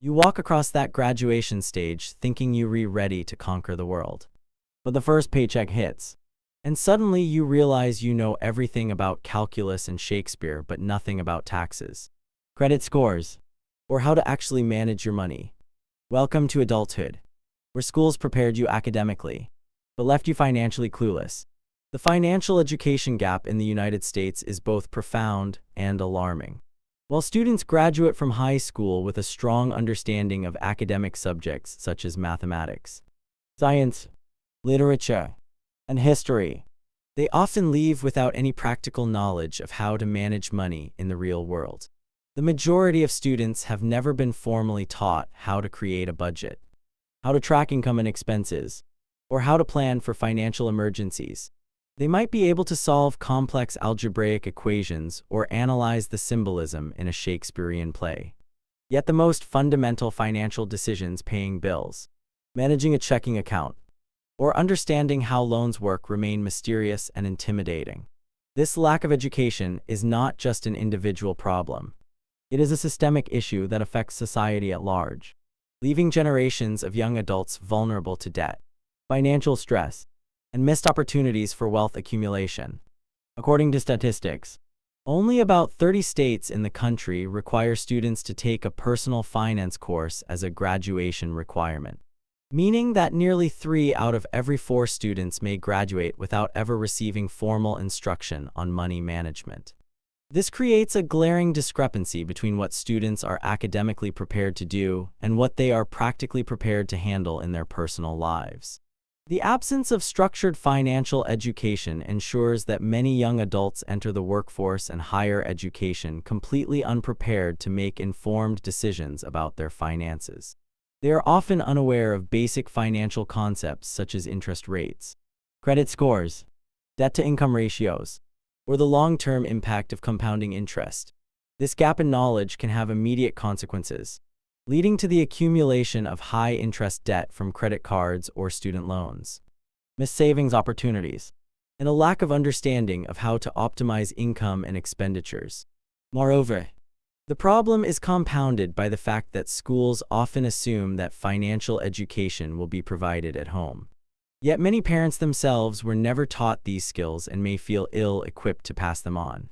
You walk across that graduation stage thinking you're ready to conquer the world. But the first paycheck hits, and suddenly you realize you know everything about calculus and Shakespeare but nothing about taxes, credit scores, or how to actually manage your money. Welcome to adulthood, where schools prepared you academically, but left you financially clueless. The financial education gap in the United States is both profound and alarming. While students graduate from high school with a strong understanding of academic subjects such as mathematics, science, literature, and history, they often leave without any practical knowledge of how to manage money in the real world. The majority of students have never been formally taught how to create a budget, how to track income and expenses, or how to plan for financial emergencies. They might be able to solve complex algebraic equations or analyze the symbolism in a Shakespearean play. Yet the most fundamental financial decisions, paying bills, managing a checking account, or understanding how loans work, remain mysterious and intimidating. This lack of education is not just an individual problem. It is a systemic issue that affects society at large, leaving generations of young adults vulnerable to debt, financial stress, and missed opportunities for wealth accumulation. According to statistics, only about 30 states in the country require students to take a personal finance course as a graduation requirement, meaning that nearly 3 out of every 4 students may graduate without ever receiving formal instruction on money management. This creates a glaring discrepancy between what students are academically prepared to do and what they are practically prepared to handle in their personal lives. The absence of structured financial education ensures that many young adults enter the workforce and higher education completely unprepared to make informed decisions about their finances. They are often unaware of basic financial concepts such as interest rates, credit scores, debt-to-income ratios, or the long-term impact of compounding interest. This gap in knowledge can have immediate consequences, leading to the accumulation of high-interest debt from credit cards or student loans, missed savings opportunities, and a lack of understanding of how to optimize income and expenditures. Moreover, the problem is compounded by the fact that schools often assume that financial education will be provided at home. Yet many parents themselves were never taught these skills and may feel ill-equipped to pass them on.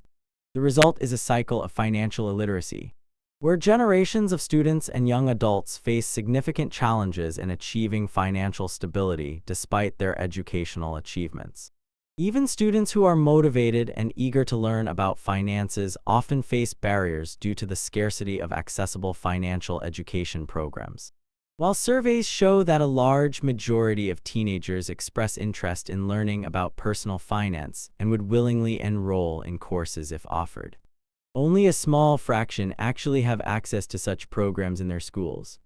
The result is a cycle of financial illiteracy, where generations of students and young adults face significant challenges in achieving financial stability despite their educational achievements. Even students who are motivated and eager to learn about finances often face barriers due to the scarcity of accessible financial education programs. While surveys show that a large majority of teenagers express interest in learning about personal finance and would willingly enroll in courses if offered, only a small fraction actually have access to such programs in their schools.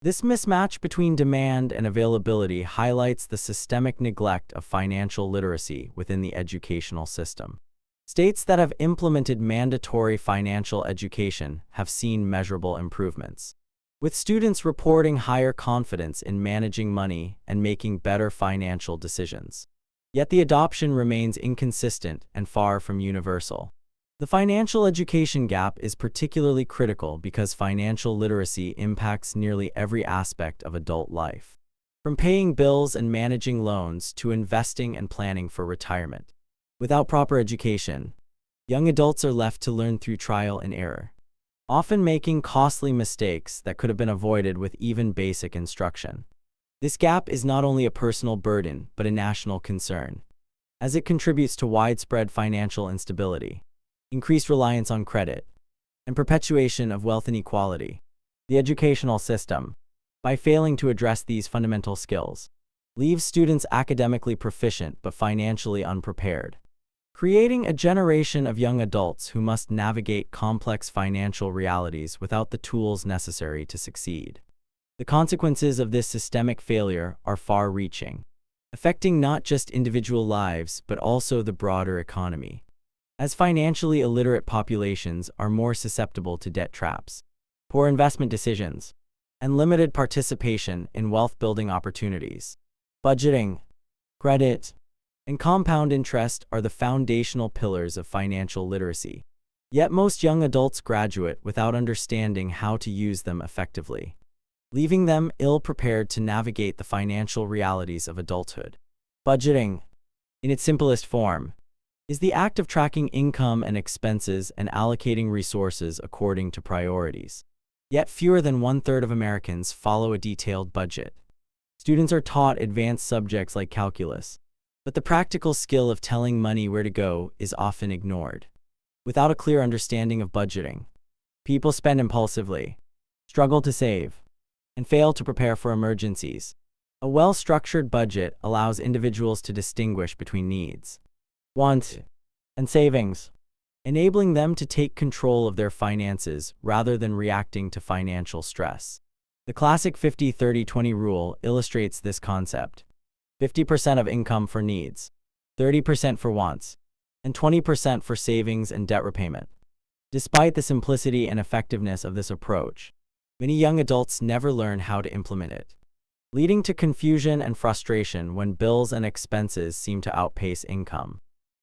This mismatch between demand and availability highlights the systemic neglect of financial literacy within the educational system. States that have implemented mandatory financial education have seen measurable improvements, with students reporting higher confidence in managing money and making better financial decisions. Yet the adoption remains inconsistent and far from universal. The financial education gap is particularly critical because financial literacy impacts nearly every aspect of adult life, from paying bills and managing loans to investing and planning for retirement. Without proper education, young adults are left to learn through trial and error, often making costly mistakes that could have been avoided with even basic instruction. This gap is not only a personal burden but a national concern, as it contributes to widespread financial instability, increased reliance on credit, and perpetuation of wealth inequality. The educational system, by failing to address these fundamental skills, leaves students academically proficient but financially unprepared, creating a generation of young adults who must navigate complex financial realities without the tools necessary to succeed. The consequences of this systemic failure are far-reaching, affecting not just individual lives but also the broader economy, as financially illiterate populations are more susceptible to debt traps, poor investment decisions, and limited participation in wealth-building opportunities. Budgeting, credit, and compound interest are the foundational pillars of financial literacy. Yet most young adults graduate without understanding how to use them effectively. leaving them ill-prepared to navigate the financial realities of adulthood. Budgeting, in its simplest form, is the act of tracking income and expenses and allocating resources according to priorities. Yet fewer than one-third of Americans follow a detailed budget. Students are taught advanced subjects like calculus, but the practical skill of telling money where to go is often ignored. Without a clear understanding of budgeting, people spend impulsively, struggle to save, and fail to prepare for emergencies. A well-structured budget allows individuals to distinguish between needs, wants, and savings, enabling them to take control of their finances rather than reacting to financial stress. The classic 50-30-20 rule illustrates this concept. 50% of income for needs, 30% for wants, and 20% for savings and debt repayment. Despite the simplicity and effectiveness of this approach, many young adults never learn how to implement it, leading to confusion and frustration when bills and expenses seem to outpace income.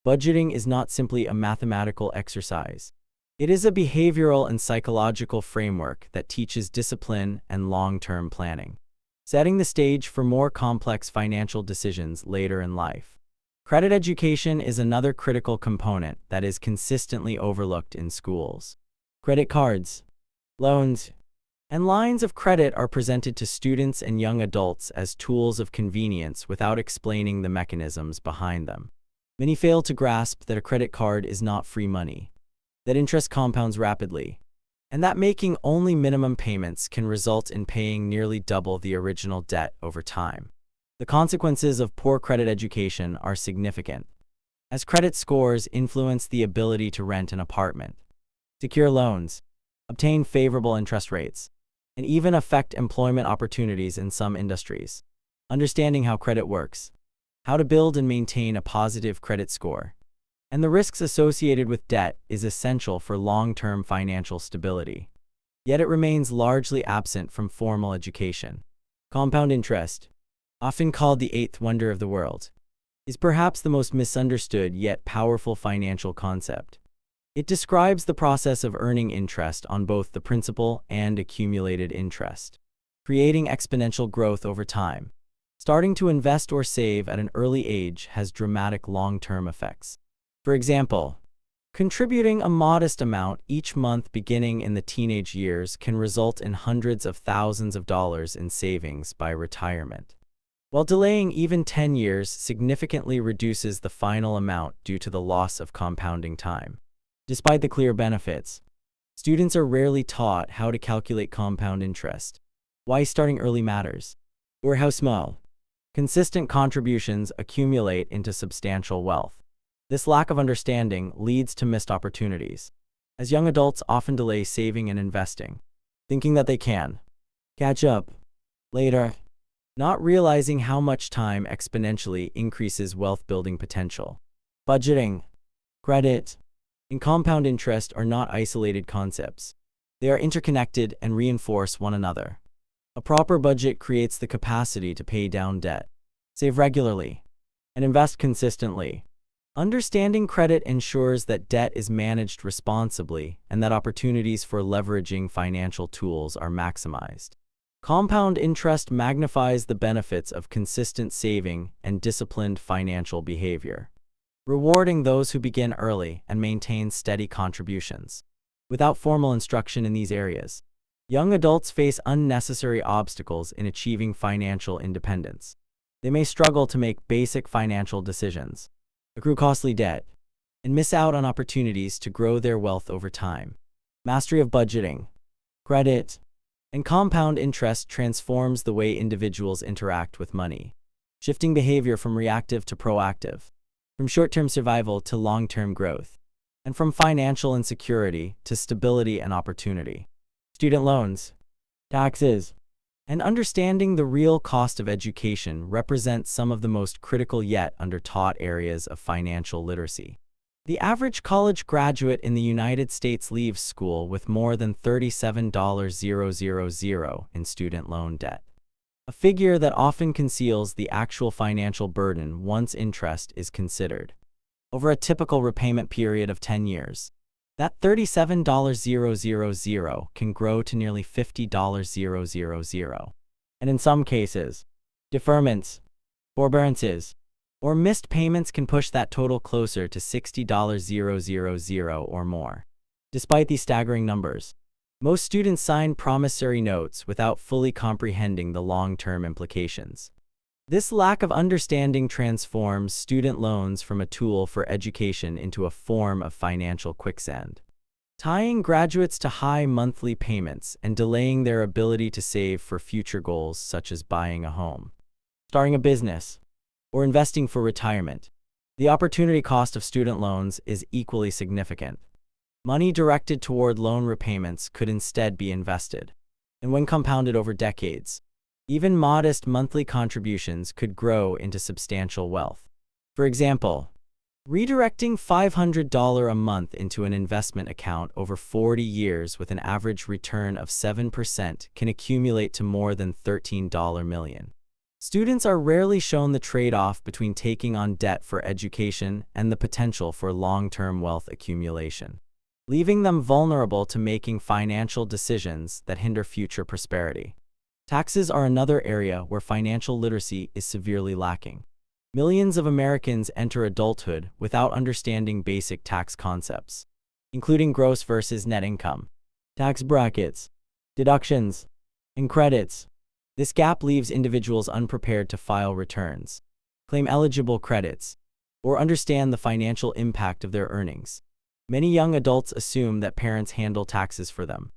Budgeting is not simply a mathematical exercise. It is a behavioral and psychological framework that teaches discipline and long-term planning, setting the stage for more complex financial decisions later in life. Credit education is another critical component that is consistently overlooked in schools. Credit cards, loans, and lines of credit are presented to students and young adults as tools of convenience without explaining the mechanisms behind them. Many fail to grasp that a credit card is not free money, that interest compounds rapidly, and that making only minimum payments can result in paying nearly double the original debt over time. The consequences of poor credit education are significant, as credit scores influence the ability to rent an apartment, secure loans, obtain favorable interest rates, and even affect employment opportunities in some industries. Understanding how credit works, how to build and maintain a positive credit score, and the risks associated with debt is essential for long-term financial stability. Yet it remains largely absent from formal education. Compound interest, often called the eighth wonder of the world, is perhaps the most misunderstood yet powerful financial concept. It describes the process of earning interest on both the principal and accumulated interest, creating exponential growth over time. Starting to invest or save at an early age has dramatic long-term effects. For example, contributing a modest amount each month beginning in the teenage years can result in hundreds of thousands of dollars in savings by retirement, while delaying even 10 years significantly reduces the final amount due to the loss of compounding time. Despite the clear benefits, students are rarely taught how to calculate compound interest, why starting early matters, or how small, consistent contributions accumulate into substantial wealth. This lack of understanding leads to missed opportunities, as young adults often delay saving and investing, thinking that they can catch up later, not realizing how much time exponentially increases wealth-building potential. Budgeting, credit, and compound interest are not isolated concepts. They are interconnected and reinforce one another. A proper budget creates the capacity to pay down debt, save regularly, and invest consistently. Understanding credit ensures that debt is managed responsibly and that opportunities for leveraging financial tools are maximized. Compound interest magnifies the benefits of consistent saving and disciplined financial behavior, rewarding those who begin early and maintain steady contributions. Without formal instruction in these areas, young adults face unnecessary obstacles in achieving financial independence. They may struggle to make basic financial decisions, accrue costly debt, and miss out on opportunities to grow their wealth over time. Mastery of budgeting, credit, and compound interest transforms the way individuals interact with money, shifting behavior from reactive to proactive, from short-term survival to long-term growth, and from financial insecurity to stability and opportunity. Student loans, taxes, and understanding the real cost of education represent some of the most critical yet under-taught areas of financial literacy. The average college graduate in the United States leaves school with more than $37,000 in student loan debt, a figure that often conceals the actual financial burden once interest is considered. Over a typical repayment period of 10 years, that $37,000 can grow to nearly $50,000. And in some cases, deferments, forbearances, or missed payments can push that total closer to $60,000 or more. Despite these staggering numbers, most students sign promissory notes without fully comprehending the long-term implications. This lack of understanding transforms student loans from a tool for education into a form of financial quicksand, tying graduates to high monthly payments and delaying their ability to save for future goals such as buying a home, starting a business, or investing for retirement. The opportunity cost of student loans is equally significant. Money directed toward loan repayments could instead be invested, and when compounded over decades, even modest monthly contributions could grow into substantial wealth. For example, redirecting $500 a month into an investment account over 40 years with an average return of 7% can accumulate to more than $13 million. Students are rarely shown the trade-off between taking on debt for education and the potential for long-term wealth accumulation, leaving them vulnerable to making financial decisions that hinder future prosperity. Taxes are another area where financial literacy is severely lacking. Millions of Americans enter adulthood without understanding basic tax concepts, including gross versus net income, tax brackets, deductions, and credits. This gap leaves individuals unprepared to file returns, claim eligible credits, or understand the financial impact of their earnings. Many young adults assume that parents handle taxes for them,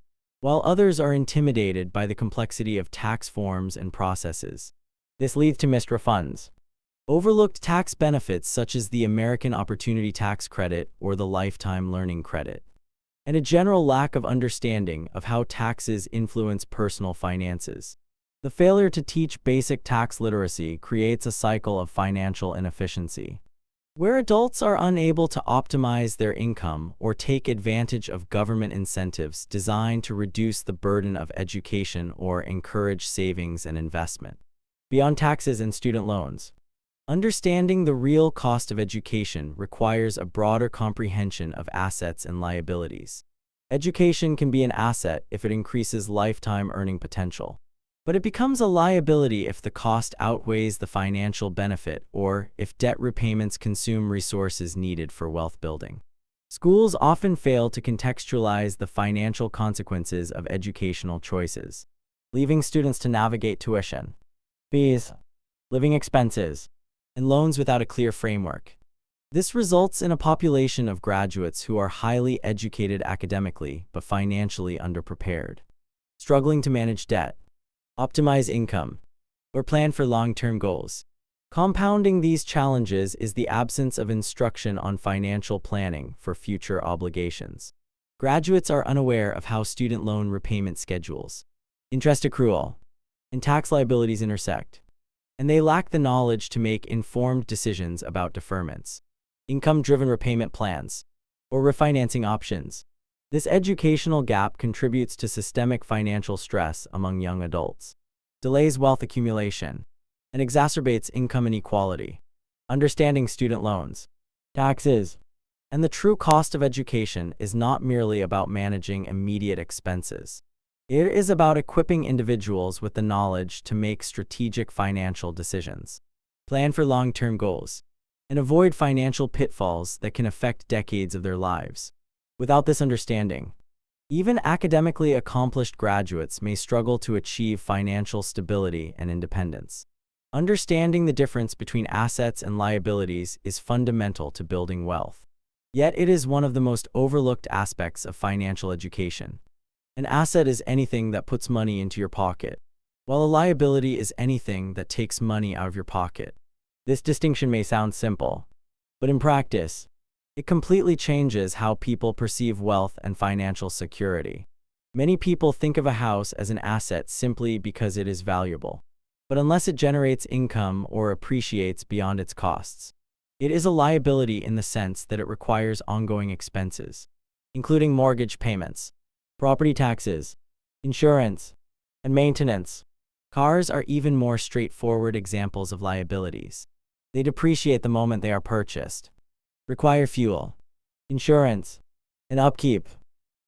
while others are intimidated by the complexity of tax forms and processes. This leads to missed refunds, overlooked tax benefits such as the American Opportunity Tax Credit or the Lifetime Learning Credit, and a general lack of understanding of how taxes influence personal finances. The failure to teach basic tax literacy creates a cycle of financial inefficiency, where adults are unable to optimize their income or take advantage of government incentives designed to reduce the burden of education or encourage savings and investment. Beyond taxes and student loans, understanding the real cost of education requires a broader comprehension of assets and liabilities. Education can be an asset if it increases lifetime earning potential, but it becomes a liability if the cost outweighs the financial benefit or if debt repayments consume resources needed for wealth building. Schools often fail to contextualize the financial consequences of educational choices, leaving students to navigate tuition, fees, living expenses, and loans without a clear framework. This results in a population of graduates who are highly educated academically but financially underprepared, struggling to manage debt, optimize income, or plan for long-term goals. Compounding these challenges is the absence of instruction on financial planning for future obligations. Graduates are unaware of how student loan repayment schedules, interest accrual, and tax liabilities intersect, and they lack the knowledge to make informed decisions about deferments, income-driven repayment plans, or refinancing options. This educational gap contributes to systemic financial stress among young adults, delays wealth accumulation, and exacerbates income inequality. Understanding student loans, taxes, and the true cost of education is not merely about managing immediate expenses. It is about equipping individuals with the knowledge to make strategic financial decisions, plan for long-term goals, and avoid financial pitfalls that can affect decades of their lives. Without this understanding, even academically accomplished graduates may struggle to achieve financial stability and independence. Understanding the difference between assets and liabilities is fundamental to building wealth. Yet it is one of the most overlooked aspects of financial education. An asset is anything that puts money into your pocket, while a liability is anything that takes money out of your pocket. This distinction may sound simple, but in practice, it completely changes how people perceive wealth and financial security. Many people think of a house as an asset simply because it is valuable, but unless it generates income or appreciates beyond its costs, it is a liability in the sense that it requires ongoing expenses, including mortgage payments, property taxes, insurance, and maintenance. Cars are even more straightforward examples of liabilities. They depreciate the moment they are purchased, require fuel, insurance, and upkeep,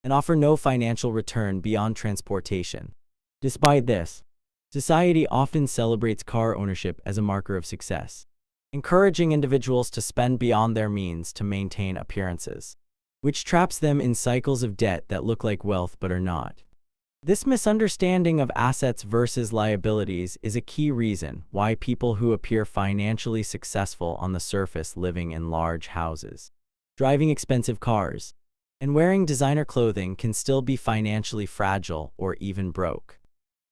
and offer no financial return beyond transportation. Despite this, society often celebrates car ownership as a marker of success, encouraging individuals to spend beyond their means to maintain appearances, which traps them in cycles of debt that look like wealth but are not. This misunderstanding of assets versus liabilities is a key reason why people who appear financially successful on the surface, living in large houses, driving expensive cars, and wearing designer clothing, can still be financially fragile or even broke.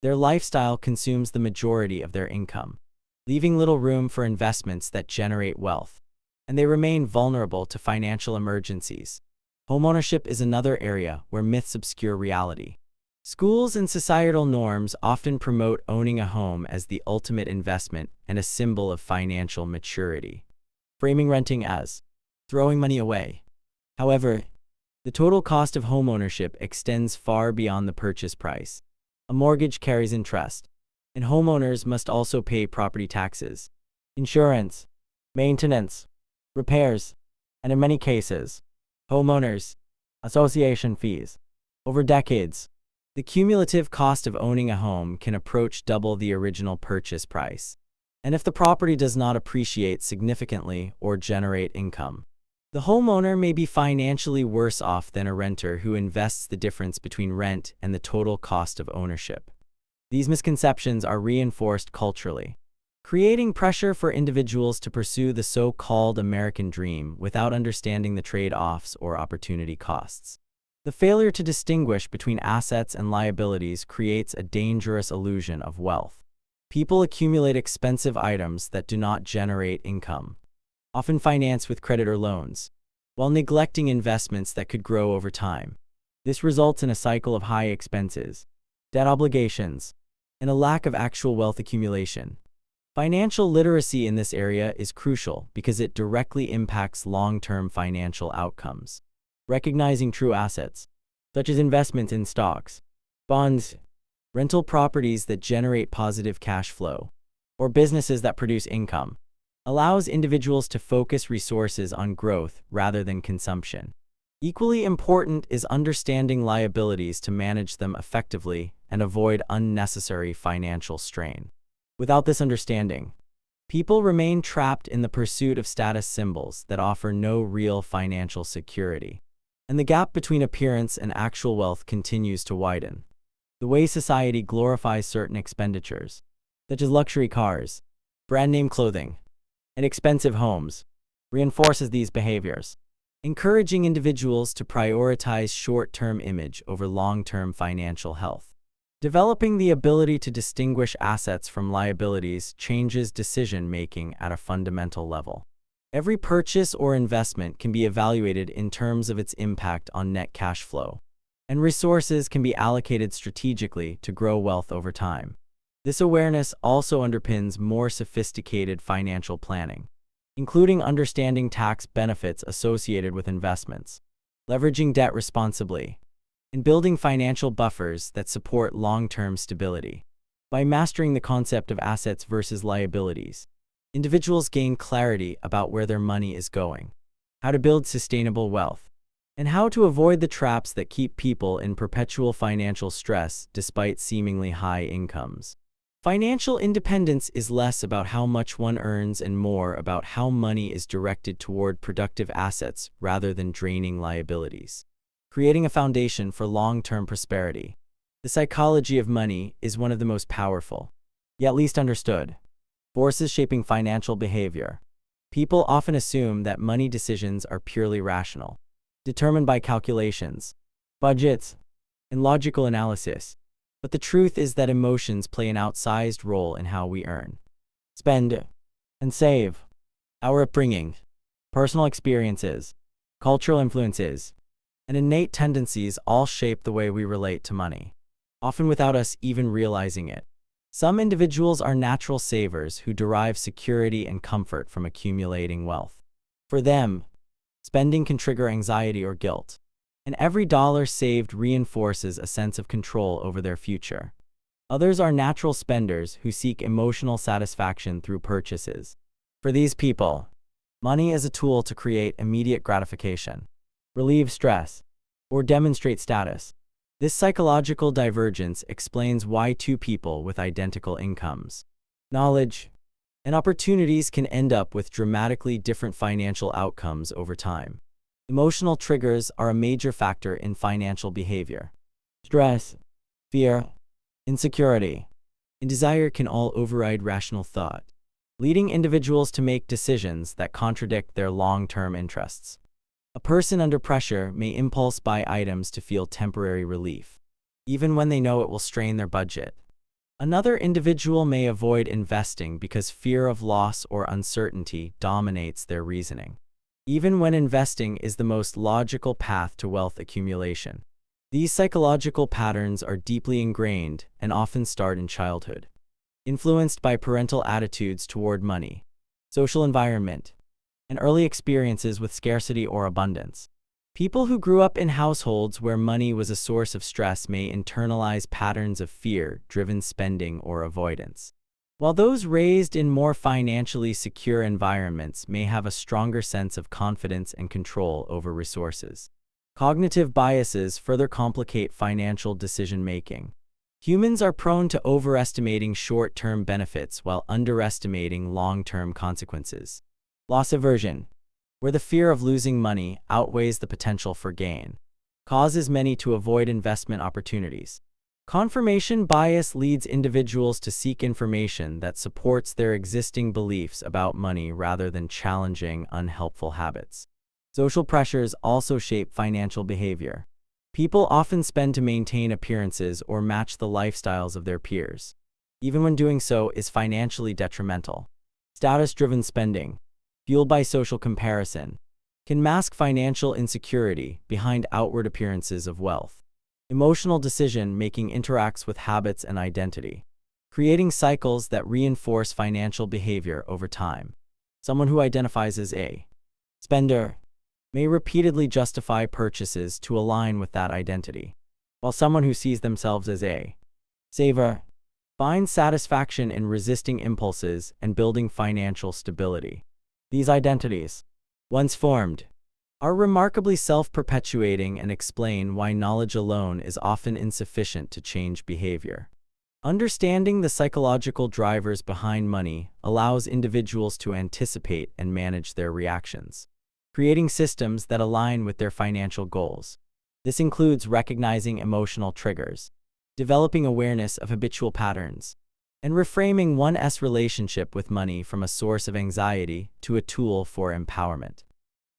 Their lifestyle consumes the majority of their income, leaving little room for investments that generate wealth, and they remain vulnerable to financial emergencies. Homeownership is another area where myths obscure reality. Schools and societal norms often promote owning a home as the ultimate investment and a symbol of financial maturity, framing renting as throwing money away. However, the total cost of homeownership extends far beyond the purchase price. A mortgage carries interest, and homeowners must also pay property taxes, insurance, maintenance, repairs, and in many cases, homeowners association fees. Over decades, the cumulative cost of owning a home can approach double the original purchase price. And if the property does not appreciate significantly or generate income, the homeowner may be financially worse off than a renter who invests the difference between rent and the total cost of ownership. These misconceptions are reinforced culturally, creating pressure for individuals to pursue the so-called American dream without understanding the trade-offs or opportunity costs. The failure to distinguish between assets and liabilities creates a dangerous illusion of wealth. People accumulate expensive items that do not generate income, often financed with credit or loans, while neglecting investments that could grow over time. This results in a cycle of high expenses, debt obligations, and a lack of actual wealth accumulation. Financial literacy in this area is crucial because it directly impacts long-term financial outcomes. Recognizing true assets, such as investments in stocks, bonds, rental properties that generate positive cash flow, or businesses that produce income, allows individuals to focus resources on growth rather than consumption. Equally important is understanding liabilities to manage them effectively and avoid unnecessary financial strain. Without this understanding, people remain trapped in the pursuit of status symbols that offer no real financial security, and the gap between appearance and actual wealth continues to widen. The way society glorifies certain expenditures, such as luxury cars, brand-name clothing, and expensive homes, reinforces these behaviors, encouraging individuals to prioritize short-term image over long-term financial health. Developing the ability to distinguish assets from liabilities changes decision-making at a fundamental level. Every purchase or investment can be evaluated in terms of its impact on net cash flow, and resources can be allocated strategically to grow wealth over time. This awareness also underpins more sophisticated financial planning, including understanding tax benefits associated with investments, leveraging debt responsibly, and building financial buffers that support long-term stability. By mastering the concept of assets versus liabilities, individuals gain clarity about where their money is going, how to build sustainable wealth, and how to avoid the traps that keep people in perpetual financial stress despite seemingly high incomes. Financial independence is less about how much one earns and more about how money is directed toward productive assets rather than draining liabilities, creating a foundation for long-term prosperity. The psychology of money is one of the most powerful, yet least understood, forces shaping financial behavior. People often assume that money decisions are purely rational, determined by calculations, budgets, and logical analysis. But the truth is that emotions play an outsized role in how we earn, spend, and save. Our upbringing, personal experiences, cultural influences, and innate tendencies all shape the way we relate to money, often without us even realizing it. Some individuals are natural savers who derive security and comfort from accumulating wealth. For them, spending can trigger anxiety or guilt, and every dollar saved reinforces a sense of control over their future. Others are natural spenders who seek emotional satisfaction through purchases. For these people, money is a tool to create immediate gratification, relieve stress, or demonstrate status. This psychological divergence explains why two people with identical incomes, knowledge, and opportunities can end up with dramatically different financial outcomes over time. Emotional triggers are a major factor in financial behavior. Stress, fear, insecurity, and desire can all override rational thought, leading individuals to make decisions that contradict their long-term interests. A person under pressure may impulse buy items to feel temporary relief, even when they know it will strain their budget. Another individual may avoid investing because fear of loss or uncertainty dominates their reasoning, even when investing is the most logical path to wealth accumulation. These psychological patterns are deeply ingrained and often start in childhood, influenced by parental attitudes toward money, social environment, and early experiences with scarcity or abundance. People who grew up in households where money was a source of stress may internalize patterns of fear-driven spending or avoidance, while those raised in more financially secure environments may have a stronger sense of confidence and control over resources. Cognitive biases further complicate financial decision-making. Humans are prone to overestimating short-term benefits while underestimating long-term consequences. Loss aversion, where the fear of losing money outweighs the potential for gain, causes many to avoid investment opportunities. Confirmation bias leads individuals to seek information that supports their existing beliefs about money rather than challenging unhelpful habits. Social pressures also shape financial behavior. People often spend to maintain appearances or match the lifestyles of their peers, even when doing so is financially detrimental. Status-driven spending, fueled by social comparison, can mask financial insecurity behind outward appearances of wealth. Emotional decision-making interacts with habits and identity, creating cycles that reinforce financial behavior over time. Someone who identifies as a spender may repeatedly justify purchases to align with that identity, while someone who sees themselves as a saver finds satisfaction in resisting impulses and building financial stability. These identities, once formed, are remarkably self-perpetuating and explain why knowledge alone is often insufficient to change behavior. Understanding the psychological drivers behind money allows individuals to anticipate and manage their reactions, creating systems that align with their financial goals. This includes recognizing emotional triggers, developing awareness of habitual patterns, and reframing one's relationship with money from a source of anxiety to a tool for empowerment.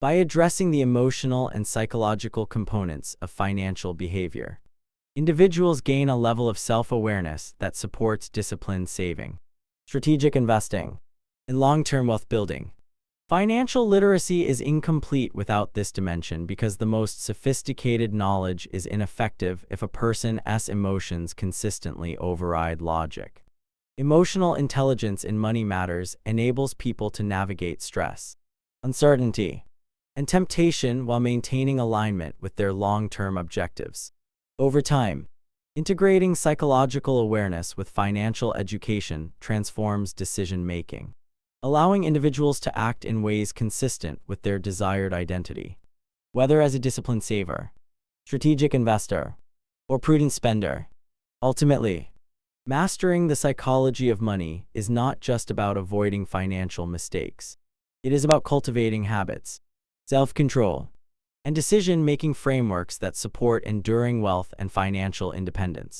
By addressing the emotional and psychological components of financial behavior, individuals gain a level of self-awareness that supports disciplined saving, strategic investing, and long-term wealth building. Financial literacy is incomplete without this dimension because the most sophisticated knowledge is ineffective if a person's emotions consistently override logic. Emotional intelligence in money matters enables people to navigate stress, uncertainty, and temptation while maintaining alignment with their long-term objectives. Over time, integrating psychological awareness with financial education transforms decision-making, allowing individuals to act in ways consistent with their desired identity. Whether as a disciplined saver, strategic investor, or prudent spender, ultimately, mastering the psychology of money is not just about avoiding financial mistakes. It is about cultivating habits, self-control, and decision-making frameworks that support enduring wealth and financial independence.